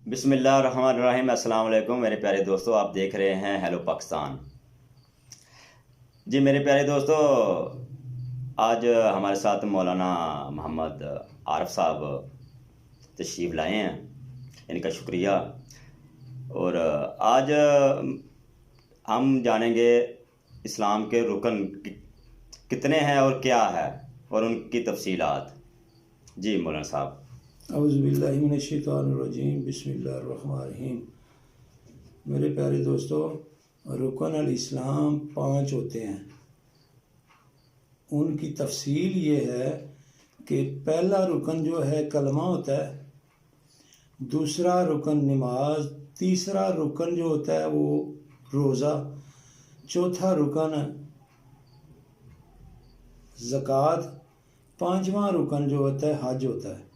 بسم اللہ الرحمن الرحیم۔ السلام علیکم میرے پیارے دوستو، آپ دیکھ رہے ہیں ہیلو پاکستان۔ جی میرے پیارے دوستو، آج ہمارے ساتھ مولانا محمد عارف صاحب تشریف لائے ہیں، ان کا شکریہ۔ اور آج ہم جانیں گے اسلام کے رکن کتنے ہیں اور کیا ہے، اور ان کی تفصیلات۔ جی مولانا صاحب۔ اعوذ باللہ من الشیطان الرجیم، بسم اللہ الرحمن الرحیم۔ میرے پیارے دوستو، رکن الاسلام 5 ہوتے ہیں۔ ان کی تفصیل یہ ہے کہ پہلا رکن جو ہے کلمہ ہوتا ہے، دوسرا رکن نماز، تیسرا رکن جو ہوتا ہے وہ روزہ، چوتھا رکن زکوٰۃ، پانچواں رکن جو ہوتا ہے حج ہوتا ہے۔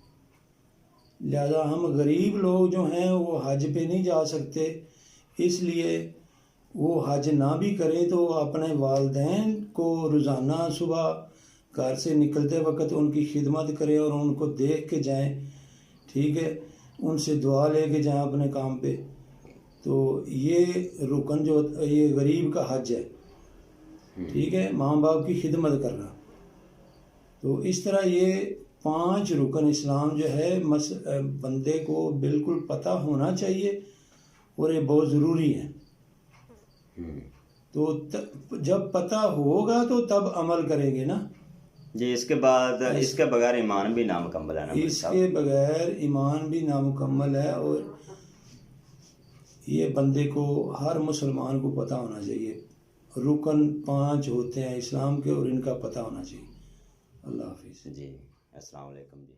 لہذا ہم غریب لوگ جو ہیں وہ حج پہ نہیں جا سکتے، اس لیے وہ حج نہ بھی کریں تو اپنے والدین کو روزانہ صبح گھر سے نکلتے وقت ان کی خدمت کریں اور ان کو دیکھ کے جائیں، ٹھیک ہے، ان سے دعا لے کے جائیں اپنے کام پہ۔ تو یہ رکن جو یہ غریب کا حج ہے، ٹھیک ہے، ماں باپ کی خدمت کرنا۔ تو اس طرح یہ 5 رکن اسلام جو ہے بندے کو بالکل پتہ ہونا چاہیے، اور یہ بہت ضروری ہے۔ تو جب پتہ ہوگا تو تب عمل کریں گے نا۔ جی اس کے بعد اس کے بغیر ایمان بھی نامکمل ہے نا؟ اس کے بغیر ایمان بھی نامکمل ہے، اور یہ بندے کو، ہر مسلمان کو پتہ ہونا چاہیے۔ رکن 5 ہوتے ہیں اسلام کے، اور ان کا پتہ ہونا چاہیے۔ اللہ حافظ۔ جی السلام علیکم جی۔